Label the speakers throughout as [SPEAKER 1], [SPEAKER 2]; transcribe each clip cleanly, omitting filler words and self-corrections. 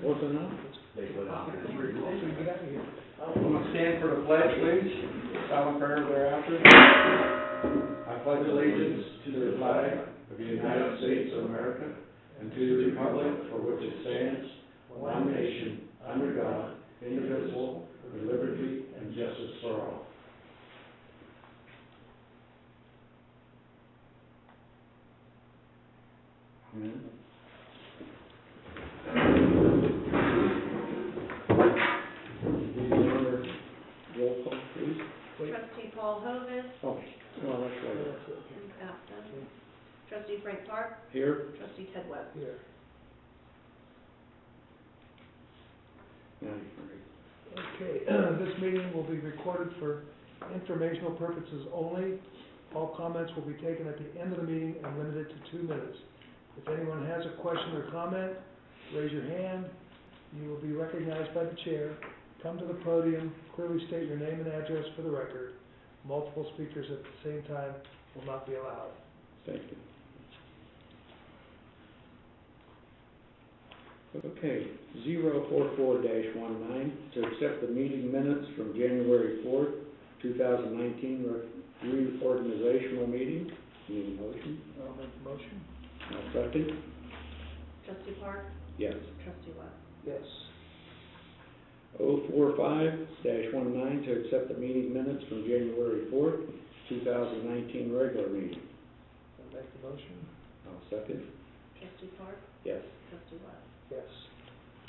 [SPEAKER 1] Was it not?
[SPEAKER 2] They put out.
[SPEAKER 3] Get out of here.
[SPEAKER 4] I'm going to stand for the pledge, please. Silent prayer thereafter. I pledge allegiance to the flag of the United States of America and to the republic for which it stands, one nation, under God, indivisible, with liberty and justice for all. Amen.
[SPEAKER 1] Roll call, please.
[SPEAKER 5] Trustee Paul Hovis.
[SPEAKER 1] Oh, well, that's right.
[SPEAKER 5] Is absent. Trustee Frank Park.
[SPEAKER 1] Here?
[SPEAKER 5] Trustee Ted Webb.
[SPEAKER 3] Here.
[SPEAKER 1] Now you can read.
[SPEAKER 3] Okay, this meeting will be recorded for informational purposes only. All comments will be taken at the end of the meeting and limited to 2 minutes. If anyone has a question or comment, raise your hand. You will be recognized by the chair. Come to the podium, clearly state your name and address for the record. Multiple speakers at the same time will not be allowed.
[SPEAKER 1] Thank you. Okay, 044-19, to accept the meeting minutes from January 4th, 2019, reorganizational meeting. Need a motion?
[SPEAKER 3] I'll make the motion.
[SPEAKER 1] I'll second.
[SPEAKER 5] Trustee Park.
[SPEAKER 1] Yes.
[SPEAKER 5] Trustee Webb.
[SPEAKER 3] Yes.
[SPEAKER 1] 045-19, to accept the meeting minutes from January 4th, 2019, regular meeting.
[SPEAKER 3] I'll make the motion.
[SPEAKER 1] I'll second.
[SPEAKER 5] Trustee Park.
[SPEAKER 1] Yes.
[SPEAKER 5] Trustee Webb.
[SPEAKER 3] Yes.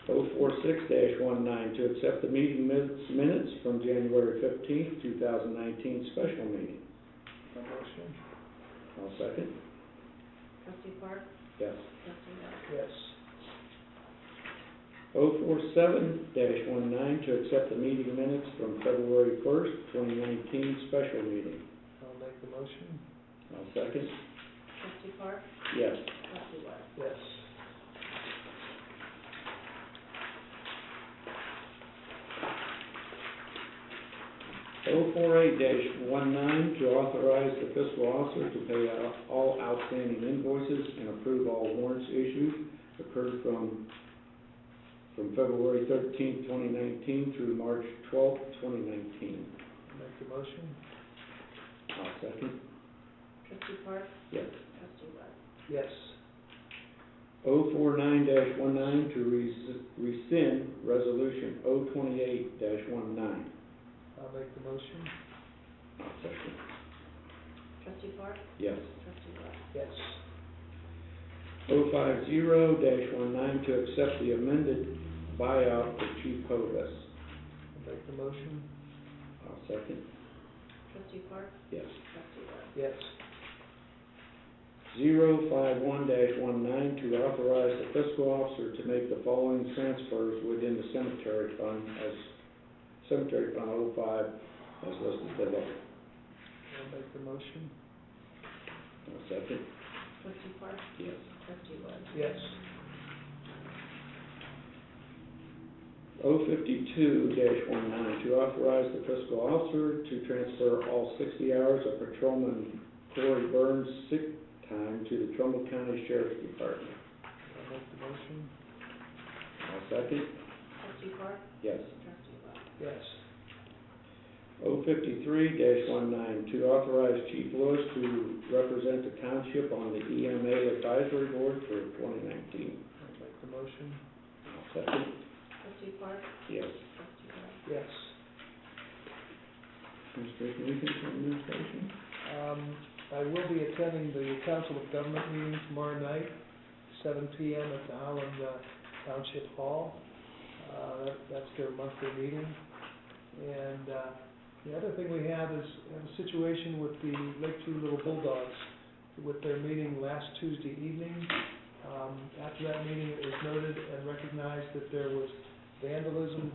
[SPEAKER 1] 046-19, to accept the meeting minutes from January 15th, 2019, special meeting.
[SPEAKER 3] A motion.
[SPEAKER 1] I'll second.
[SPEAKER 5] Trustee Park.
[SPEAKER 1] Yes.
[SPEAKER 5] Trustee Webb.
[SPEAKER 3] Yes.
[SPEAKER 1] 047-19, to accept the meeting minutes from February 1st, 2019, special meeting.
[SPEAKER 3] I'll make the motion.
[SPEAKER 1] I'll second.
[SPEAKER 5] Trustee Park.
[SPEAKER 1] Yes.
[SPEAKER 5] Trustee Webb.
[SPEAKER 3] Yes.
[SPEAKER 1] 048-19, to authorize the fiscal officer to pay out all outstanding invoices and approve all warrants issued occurred from February 13th, 2019 through March 12th, 2019.
[SPEAKER 3] Make the motion.
[SPEAKER 1] I'll second.
[SPEAKER 5] Trustee Park.
[SPEAKER 1] Yes.
[SPEAKER 5] Trustee Webb.
[SPEAKER 3] Yes.
[SPEAKER 1] 049-19, to rescind resolution 028-19.
[SPEAKER 3] I'll make the motion.
[SPEAKER 1] I'll second.
[SPEAKER 5] Trustee Park.
[SPEAKER 1] Yes.
[SPEAKER 5] Trustee Webb.
[SPEAKER 3] Yes.
[SPEAKER 1] 050-19, to accept the amended buyout of Chief Hovis.
[SPEAKER 3] I'll make the motion.
[SPEAKER 1] I'll second.
[SPEAKER 5] Trustee Park.
[SPEAKER 1] Yes.
[SPEAKER 5] Trustee Webb.
[SPEAKER 3] Yes.
[SPEAKER 1] 051-19, to authorize the fiscal officer to make the following transfers within the cemetery fund as Cemetery Fund 05 as listed below.
[SPEAKER 3] I'll make the motion.
[SPEAKER 1] I'll second.
[SPEAKER 5] Trustee Park.
[SPEAKER 1] Yes.
[SPEAKER 5] Trustee Webb.
[SPEAKER 3] Yes.
[SPEAKER 1] 052-19, to authorize the fiscal officer to transfer all 60 hours of Patrolman Corey Burns' sick time to the Trumbull County Sheriff's Department.
[SPEAKER 3] I'll make the motion.
[SPEAKER 1] I'll second.
[SPEAKER 5] Trustee Park.
[SPEAKER 1] Yes.
[SPEAKER 5] Trustee Webb.
[SPEAKER 3] Yes.
[SPEAKER 1] 053-19, to authorize Chief Lewis to represent the township on the EMA Advisory Board for 2019.
[SPEAKER 3] I'll make the motion.
[SPEAKER 1] I'll second.
[SPEAKER 5] Trustee Park.
[SPEAKER 1] Yes.
[SPEAKER 5] Trustee Webb.
[SPEAKER 3] Yes.
[SPEAKER 1] Administration, anything from administration?
[SPEAKER 3] I will be attending the Council of Government meeting tomorrow night, 7 p.m. at the Howland Township Hall. That's their monthly meeting. And the other thing we have is a situation with the Lakeview Little Bulldogs with their meeting last Tuesday evening. After that meeting, it was noted and recognized that there was vandalism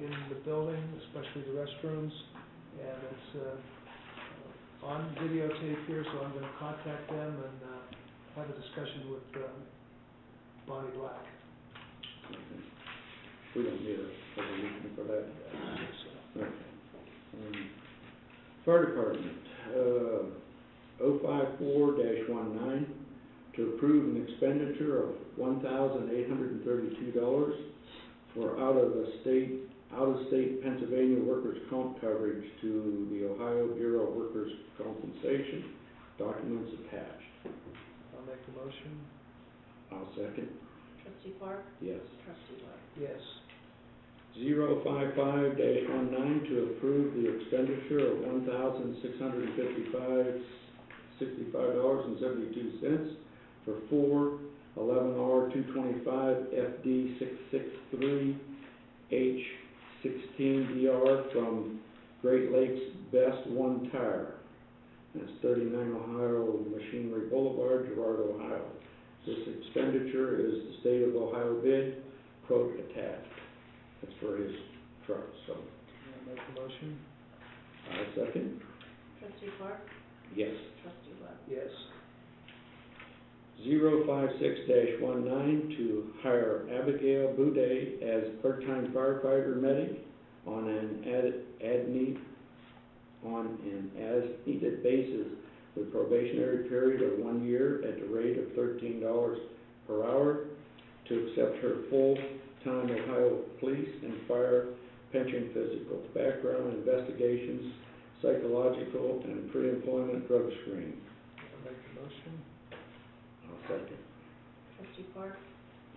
[SPEAKER 3] in the building, especially the restrooms, and it's on videotape here, so I'm going to contact them and have a discussion with Bonnie Black.
[SPEAKER 1] Okay. We don't need a resolution for that. Okay. Fire Department, 054-19, to to approve an expenditure of $1,832 for out-of-state Pennsylvania workers' comp coverage to the Ohio Bureau of Workers' Compensation. Documents attached.
[SPEAKER 3] I'll make the motion.
[SPEAKER 1] I'll second.
[SPEAKER 5] Trustee Park?
[SPEAKER 1] Yes.
[SPEAKER 5] Trustee Webb?
[SPEAKER 3] Yes.
[SPEAKER 1] 055-19 to approve the expenditure of $1,665.72 for 4 11R225 FD 663H16DR from Great Lakes Best One Tire. That's 39 Ohio Machinery Boulevard, Girard, Ohio. This expenditure is the State of Ohio bid, quote attached. That's for his truck, so.
[SPEAKER 3] I'll make the motion.
[SPEAKER 1] I'll second.
[SPEAKER 5] Trustee Park?
[SPEAKER 1] Yes.
[SPEAKER 5] Trustee Webb?
[SPEAKER 3] Yes.
[SPEAKER 1] 056-19 to hire Abigail Boudet as part-time firefighter medic on an as-needed basis with probationary period of 1 year at the rate of $13 per hour to accept her full-time Ohio police and fire pension physicals, background investigations, psychological, and pre-employment drug screen.
[SPEAKER 3] I'll make the motion.
[SPEAKER 1] I'll second.
[SPEAKER 5] Trustee Park?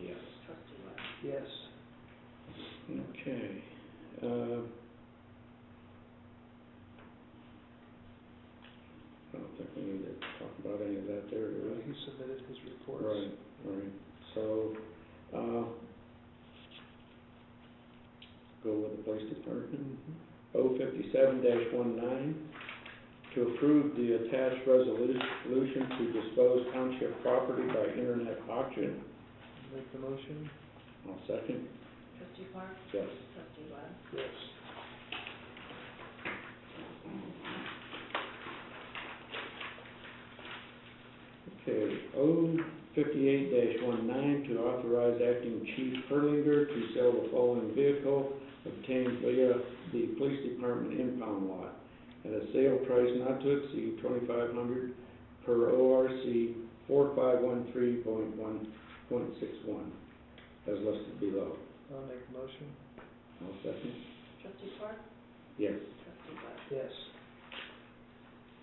[SPEAKER 1] Yes.
[SPEAKER 5] Trustee Webb?
[SPEAKER 3] Yes.
[SPEAKER 1] Okay. I don't think we need to talk about any of that there, do we?
[SPEAKER 3] He submitted his reports.
[SPEAKER 1] Right, right. So, go with the police department.
[SPEAKER 3] Mhm.
[SPEAKER 1] 057-19 to approve the attached resolution to dispose township property by internet auction.
[SPEAKER 3] Make the motion.
[SPEAKER 1] I'll second.
[SPEAKER 5] Trustee Park?
[SPEAKER 1] Yes.
[SPEAKER 5] Trustee Webb?
[SPEAKER 3] Yes.
[SPEAKER 1] Okay, 058-19 to authorize acting Chief Perlinger to sell the following vehicle obtained via the police department impound lot at a sale price not to exceed $2,500 per ORC 4513.1.61 as listed below.
[SPEAKER 3] I'll make the motion.
[SPEAKER 1] I'll second.
[SPEAKER 5] Trustee Park?
[SPEAKER 1] Yes.
[SPEAKER 5] Trustee Webb?
[SPEAKER 3] Yes.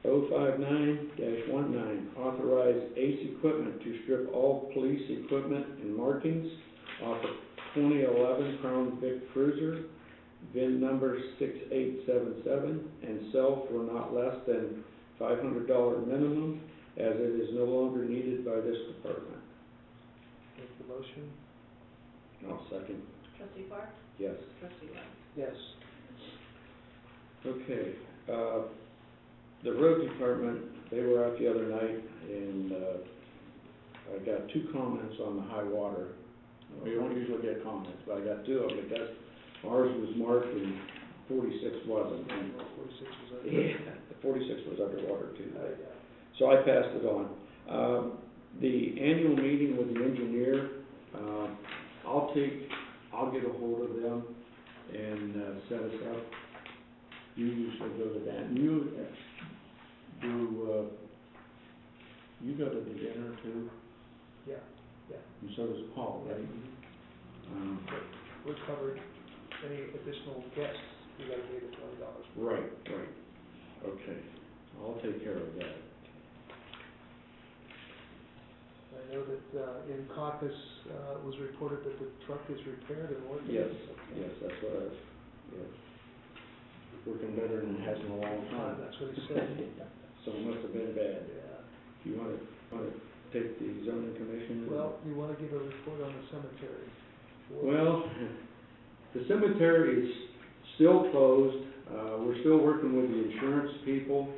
[SPEAKER 1] 059-19 authorize ACE Equipment to strip all police equipment and markings off of 2011 Crown Vic Cruiser, VIN number 6877, and sell for not less than $500 minimum, as it is no longer needed by this department.
[SPEAKER 3] Make the motion.
[SPEAKER 1] I'll second.
[SPEAKER 5] Trustee Park?
[SPEAKER 1] Yes.
[SPEAKER 5] Trustee Webb?
[SPEAKER 3] Yes.
[SPEAKER 1] Okay, the road department, they were out the other night, and I got 2 comments on the high water. We don't usually get comments, but I got 2 of them, because ours was marked and 46 wasn't. And
[SPEAKER 3] 46 was over.
[SPEAKER 1] yeah, the 46 was underwater too.
[SPEAKER 3] Yeah.
[SPEAKER 1] So I passed it on. The annual meeting with the engineer, I'll get a hold of them and set us up. You usually go to that. And you go to the dinner too?
[SPEAKER 3] Yeah, yeah.
[SPEAKER 1] And so does Paul, right?
[SPEAKER 3] We're covered. Any additional guests, we gotta pay the $20.
[SPEAKER 1] Right, right. Okay. I'll take care of that.
[SPEAKER 3] I know that in caucus, it was reported that the truck is repaired and working.
[SPEAKER 1] Yes,
[SPEAKER 3] Okay.
[SPEAKER 1] yes, that's what yes. Working better than it has in a long time.
[SPEAKER 3] That's what he said.
[SPEAKER 1] So it must have been bad.
[SPEAKER 3] Yeah.
[SPEAKER 1] You wanna take the zoning commission?
[SPEAKER 3] Well, you wanna give a report on the cemetery?
[SPEAKER 1] Well, the cemetery is still closed. We're still working with the insurance people.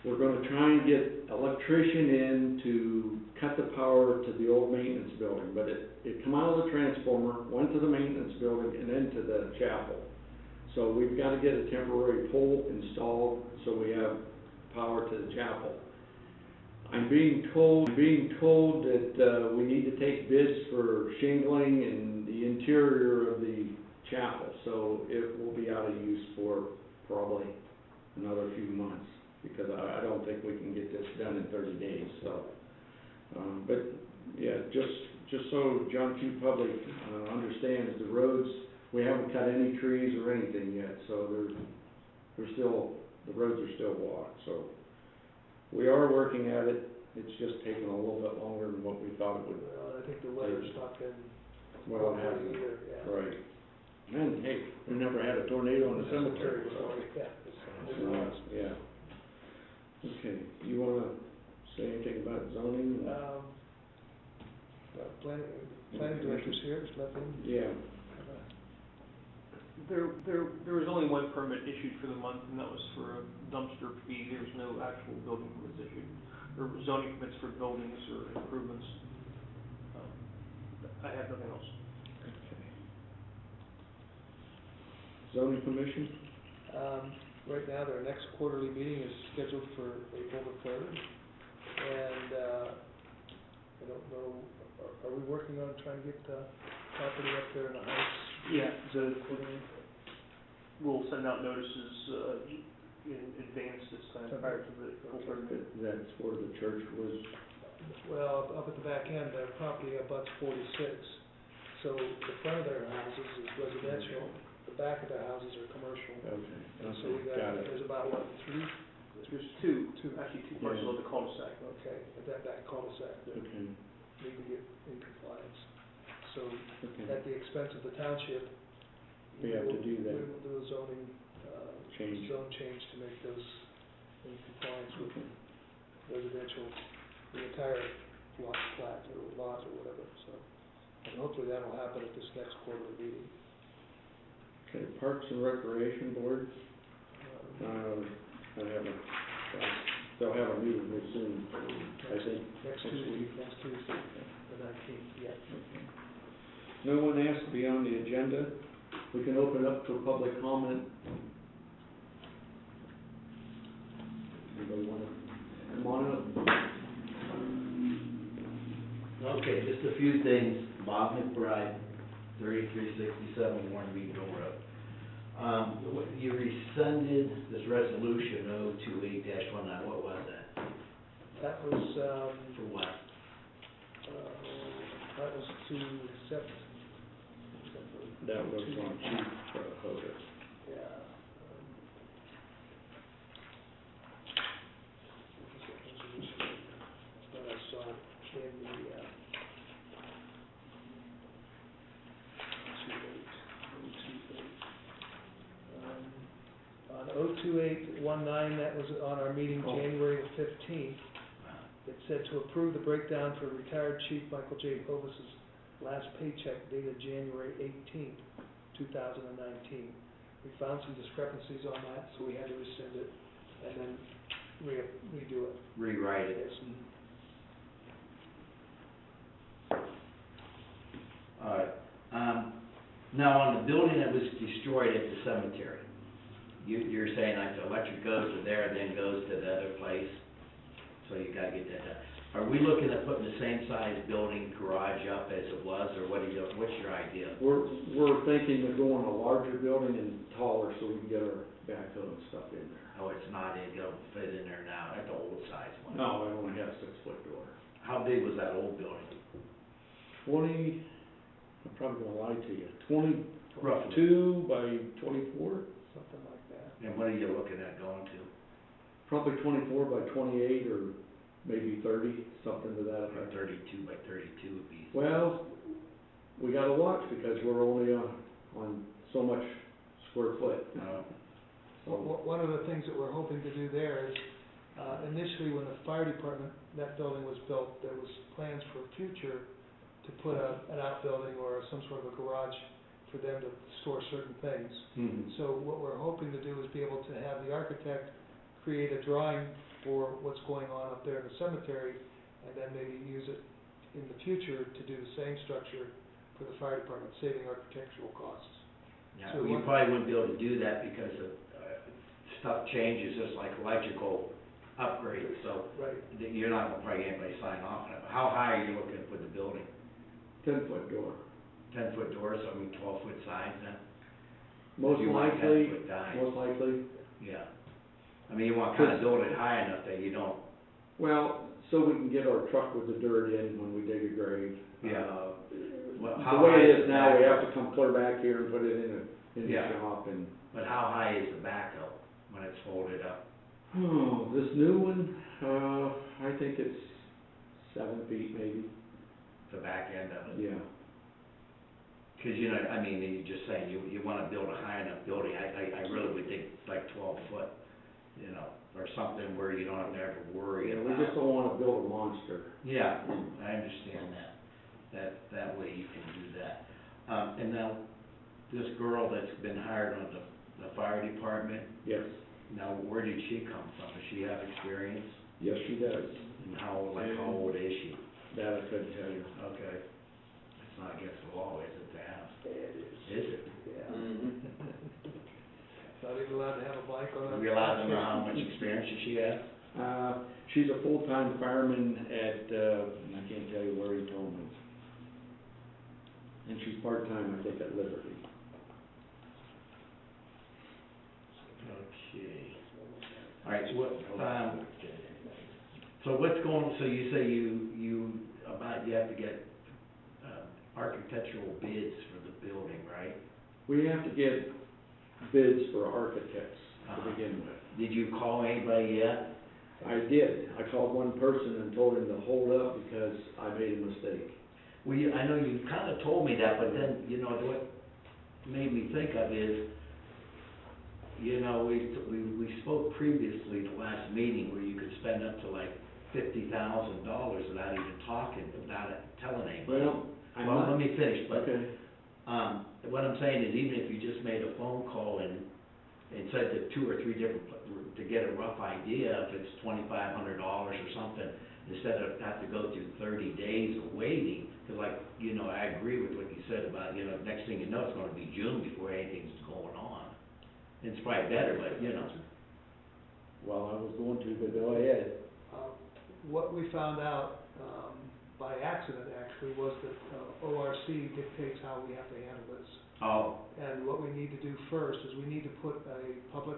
[SPEAKER 1] We're gonna try and get electrician in to cut the power to the old maintenance building, but it come out of the transformer, went to the maintenance building, and then to the chapel. So we've gotta get a temporary pole installed so we have power to the chapel. I'm being told that we need to take bids for shingling and the interior of the chapel, so it will be out of use for probably another few months, because I don't think we can get this done in 30 days, so. But, yeah, just so John Q. Public, understands, the roads, we haven't cut any trees or anything yet, so they're still, the roads are still blocked, so. We are working at it, it's just taking a little bit longer than what we thought it would.
[SPEAKER 3] Well, I think the weather's not been
[SPEAKER 1] Well, it
[SPEAKER 3] quite
[SPEAKER 1] hasn't.
[SPEAKER 3] either, yeah.
[SPEAKER 1] Right. And, hey, we never had a tornado in the cemetery, so.
[SPEAKER 3] Yeah, it's was.
[SPEAKER 1] Yeah. Okay, you wanna say anything about zoning?
[SPEAKER 3] Planning director's here, there's nothing.
[SPEAKER 1] Yeah.
[SPEAKER 2] There was only one permit issued for the month, and that was for a dumpster fee. There was no actual building permits issued, or zoning permits for buildings or improvements. I have nothing else.
[SPEAKER 1] Okay. Zoning commission?
[SPEAKER 3] Right now, their next quarterly meeting is scheduled for April the 3rd, and, I don't know, are we working on trying to get the property up there in the house?
[SPEAKER 2] Yeah, we'll send out notices, in advance this time, prior to the April 3rd meeting.
[SPEAKER 1] That's where the church was.
[SPEAKER 3] Well, up at the back end, their property abuts 46, so the front of their houses is residential, the back of their houses are commercial.
[SPEAKER 1] Okay.
[SPEAKER 3] And so we
[SPEAKER 1] Got
[SPEAKER 3] got,
[SPEAKER 1] it.
[SPEAKER 3] there's about, what, three?
[SPEAKER 2] There's two parcels of the cul-de-sac.
[SPEAKER 3] Okay, at that cul-de-sac that
[SPEAKER 1] Okay,
[SPEAKER 3] need to get in compliance. So
[SPEAKER 1] okay.
[SPEAKER 3] at the expense of the township,
[SPEAKER 1] We have to do that.
[SPEAKER 3] We will do a zoning,
[SPEAKER 1] Change.
[SPEAKER 3] zone change to make those in compliance with
[SPEAKER 1] Okay.
[SPEAKER 3] residential, the entire lot or whatever, so. And hopefully that'll happen at this next quarterly meeting.
[SPEAKER 1] Okay, Parks and Recreation Board,
[SPEAKER 3] Um,
[SPEAKER 1] they'll have a meeting here soon, I think.
[SPEAKER 3] Next Tuesday, the 19th, yeah.
[SPEAKER 1] Okay. No one asked to be on the agenda. We can open up for public comment. Anybody want to come on up?
[SPEAKER 6] Okay, just a few things. Bob McBride, 3367 Warren Beach Road. You rescinded this resolution 028-19, what was that?
[SPEAKER 3] That was,
[SPEAKER 6] For what?
[SPEAKER 3] that was to accept.
[SPEAKER 1] That was on Chief Hoder.
[SPEAKER 3] Yeah. That I saw in the, 02819, that was on our meeting
[SPEAKER 1] Oh.
[SPEAKER 3] January the 15th. It said to approve the breakdown for retired Chief Michael J. Hovis's last paycheck dated January 18th, 2019. We found some discrepancies on that, so we had to rescind it and then redo it.
[SPEAKER 6] Rewrite it.
[SPEAKER 3] Yes.
[SPEAKER 6] All right. Now, on the building that was destroyed at the cemetery, you're saying like the electric goes to there, then goes to the other place, so you gotta get that done. Are we looking at putting the same size building garage up as it was, or what's your idea?
[SPEAKER 1] We're thinking of going a larger building and taller so we can get our backhoe and stuff in there.
[SPEAKER 6] Oh, it's not, it don't fit in there now, at the old size one?
[SPEAKER 1] No, I only have 6-foot door.
[SPEAKER 6] How big was that old building?
[SPEAKER 1] 20, I'm probably gonna lie to you, 22
[SPEAKER 6] Roughly.
[SPEAKER 1] by 24?
[SPEAKER 3] Something like that.
[SPEAKER 6] And what are you looking at going to?
[SPEAKER 1] Probably 24 by 28 or maybe 30, something to that
[SPEAKER 6] Or
[SPEAKER 1] effect.
[SPEAKER 6] 32 by 32 would be.
[SPEAKER 1] Well, we gotta watch because we're only on so much square foot. So,
[SPEAKER 3] One of the things that we're hoping to do there is, initially when the fire department, that building was built, there was plans for future to put an outbuilding or some sort of a garage for them to store certain things.
[SPEAKER 1] mhm.
[SPEAKER 3] So what we're hoping to do is be able to have the architect create a drawing for what's going on up there in the cemetery, and then maybe use it in the future to do the same structure for the fire department, saving architectural costs.
[SPEAKER 6] Yeah,
[SPEAKER 3] So
[SPEAKER 6] well, you
[SPEAKER 3] what-
[SPEAKER 6] probably wouldn't be able to do that because of, stuff changes, just like electrical upgrades, so
[SPEAKER 3] Right.
[SPEAKER 6] you're not gonna probably get anybody to sign off on it. But how high are you looking to put the building?
[SPEAKER 1] 10-foot door.
[SPEAKER 6] 10-foot doors, so I mean 12-foot sides then?
[SPEAKER 1] Most
[SPEAKER 6] You want
[SPEAKER 1] likely,
[SPEAKER 6] 10-foot dimes.
[SPEAKER 1] most likely.
[SPEAKER 6] Yeah. I mean, you want to kind of build it high enough that you don't,
[SPEAKER 1] Well, So we can get our truck with the dirt in when we dig a grave.
[SPEAKER 6] Yeah. Well,
[SPEAKER 1] The
[SPEAKER 6] how
[SPEAKER 1] way
[SPEAKER 6] high
[SPEAKER 1] it
[SPEAKER 6] is
[SPEAKER 1] is
[SPEAKER 6] the
[SPEAKER 1] now, we have
[SPEAKER 6] backhoe?
[SPEAKER 1] to come clear back here and put it in the
[SPEAKER 6] Yeah.
[SPEAKER 1] shop and,
[SPEAKER 6] But how high is the backhoe when it's folded up?
[SPEAKER 1] oh, this new one, I think it's 7 feet maybe,
[SPEAKER 6] The back end of it?
[SPEAKER 1] yeah.
[SPEAKER 6] Because, you know, I mean, you're just saying, you want to build a high enough building, I really would think like 12 foot, you know, or something where you don't have to ever worry
[SPEAKER 1] Yeah,
[SPEAKER 6] about.
[SPEAKER 1] we just don't wanna build a monster.
[SPEAKER 6] Yeah, I understand that. That way you can do that. And now, this girl that's been hired on the fire department,
[SPEAKER 1] Yes,
[SPEAKER 6] now, where did she come from? Does she have experience?
[SPEAKER 1] yes, she does.
[SPEAKER 6] And how old is she?
[SPEAKER 1] That I couldn't tell you.
[SPEAKER 6] Okay. It's not against the law, is it, to ask?
[SPEAKER 3] It is.
[SPEAKER 6] Is it?
[SPEAKER 3] Yeah.
[SPEAKER 1] Mm-hmm.
[SPEAKER 3] Not even allowed to have a bike on
[SPEAKER 6] Are
[SPEAKER 3] a.
[SPEAKER 6] we allowed to know how much experience does she have?
[SPEAKER 1] She's a full-time fireman at, I can't tell you where he told me. And she's part-time, I think, at Liberty.
[SPEAKER 6] Okay. All right, so what's going, so you say you have to get architectural bids for the building, right?
[SPEAKER 1] We have to get bids for architects to
[SPEAKER 6] Uh-huh.
[SPEAKER 1] begin with.
[SPEAKER 6] Did you call anybody yet?
[SPEAKER 1] I did. I called one person and told him to hold up because I made a mistake.
[SPEAKER 6] Well, I know you kind of told me that, but then, you know, what made me think of is, you know, we spoke previously the last meeting where you could spend up to like $50,000 without even talking, without telling anybody.
[SPEAKER 1] Well, I'm
[SPEAKER 6] Well,
[SPEAKER 1] not.
[SPEAKER 6] let me finish, but,
[SPEAKER 1] Okay.
[SPEAKER 6] what I'm saying is even if you just made a phone call and said to 2 or 3 different, to get a rough idea, if it's $2,500 or something, instead of have to go through 30 days of waiting, because like, you know, I agree with what you said about, you know, next thing you know, it's gonna be June before anything's going on. It's probably better, but, you know.
[SPEAKER 1] Well, I was going to, but go ahead.
[SPEAKER 3] What we found out, by accident actually, was that ORC dictates how we have to handle this.
[SPEAKER 6] Oh,
[SPEAKER 3] And what we need to do first is we need to put a public,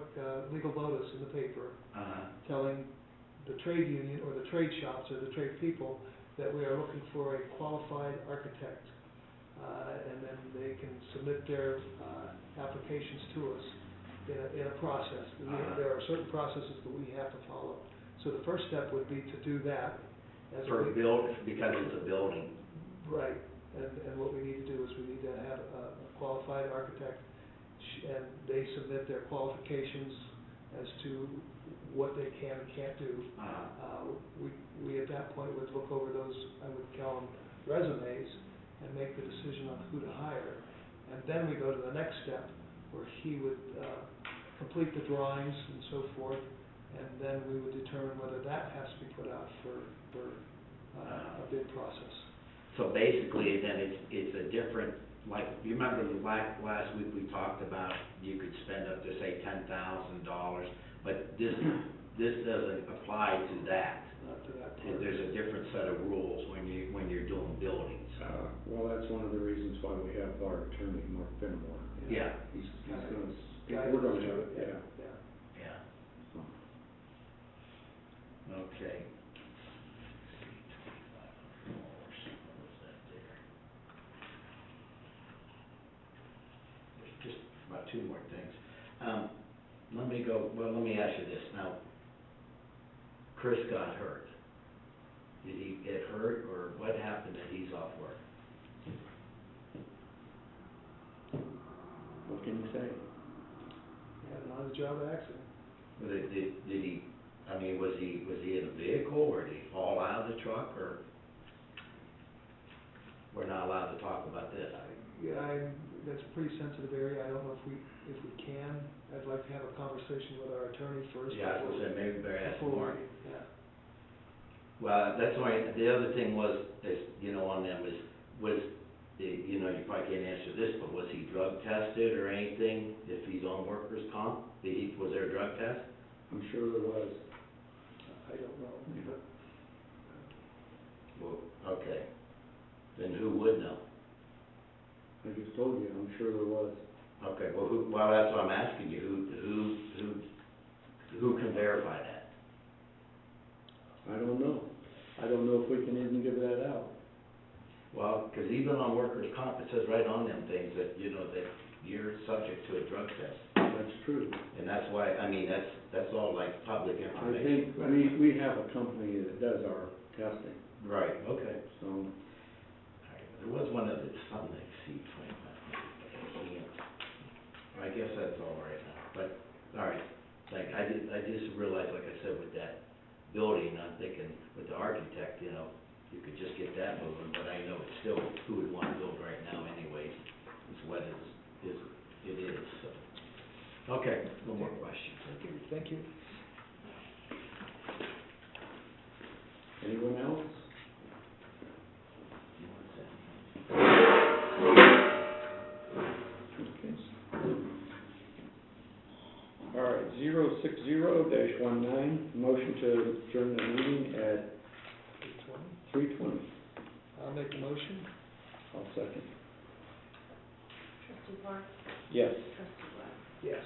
[SPEAKER 3] legal notice in the paper telling the trade union or the trade shops or the trade people that we are looking for a qualified architect. And then they can submit their, applications to us in a process. There are certain processes that we have to follow. So the first step would be to do that. As
[SPEAKER 6] for
[SPEAKER 3] a
[SPEAKER 6] because it's a building.
[SPEAKER 3] Right, and what we need to do is we need to have a qualified architect, and they submit their qualifications as to what they can and can't do. We at that point would look over those, I would call them resumes, and make the decision on who to hire. And then we go to the next step, where he would complete the drawings and so forth, and then we would determine whether that has to be put out for a bid process.
[SPEAKER 6] So basically, then it's a different, like, you remember last week we talked about you could spend up to, say, $10,000, but this doesn't apply to that.
[SPEAKER 3] Not to that part.
[SPEAKER 6] There's a different set of rules when you're doing buildings.
[SPEAKER 1] Well, that's one of the reasons why we have our attorney, Mark Fenimore.
[SPEAKER 6] Yeah.
[SPEAKER 1] He's gonna,
[SPEAKER 3] Guide
[SPEAKER 1] we're
[SPEAKER 3] us
[SPEAKER 1] gonna
[SPEAKER 3] through
[SPEAKER 1] have it,
[SPEAKER 3] it,
[SPEAKER 1] yeah.
[SPEAKER 6] Yeah. Okay. There's just about 2 more things. Let me ask you this. Now, Chris got hurt. Did he get hurt, or what happened that he's off work?
[SPEAKER 1] What can you say?
[SPEAKER 3] Had an on-the-job accident.
[SPEAKER 6] Did he, I mean, was he in a vehicle, or did he fall out of the truck, or? We're not allowed to talk about this.
[SPEAKER 3] That's a pretty sensitive area. I don't know if we can. I'd like to have a conversation with our attorney first.
[SPEAKER 6] Yeah, I was gonna say, maybe better ask
[SPEAKER 3] before
[SPEAKER 6] Mark.
[SPEAKER 3] Yeah.
[SPEAKER 6] Well, that's why, the other thing was, you know, on them was, you know, you probably can't answer this, but was he drug tested or anything, if he's on workers' comp? Was there a drug test?
[SPEAKER 1] I'm sure there was.
[SPEAKER 3] I don't know, but
[SPEAKER 6] Well, okay. Then who would know?
[SPEAKER 1] I just told you, I'm sure there was.
[SPEAKER 6] Okay, well, that's what I'm asking you, who can verify that?
[SPEAKER 1] I don't know. I don't know if we can even give that out.
[SPEAKER 6] Well, because even on workers' comp, it says right on them things that, you know, that you're subject to a drug test.
[SPEAKER 1] That's true.
[SPEAKER 6] And that's why, I mean, that's all like public
[SPEAKER 1] I
[SPEAKER 6] information.
[SPEAKER 1] think, we have a company that does our testing,
[SPEAKER 6] Right, okay.
[SPEAKER 1] so,
[SPEAKER 6] All right, there was one other, something like C-25, but I can't. I guess that's all right now, but, all right. Like, I just realized, like I said, with that building, I'm thinking with the architect, you know, you could just get that moving, but I know it's still, who would want to build right now anyways, as wet as it is, so. Okay, no more questions.
[SPEAKER 3] Thank you.
[SPEAKER 1] anyone else? Okay. All right, 060-19, motion to adjourn the meeting at 3:20.
[SPEAKER 3] I'll make a motion.
[SPEAKER 1] I'll second.
[SPEAKER 5] Trustee Park?
[SPEAKER 1] Yes.
[SPEAKER 5] Trustee White?
[SPEAKER 3] Yes.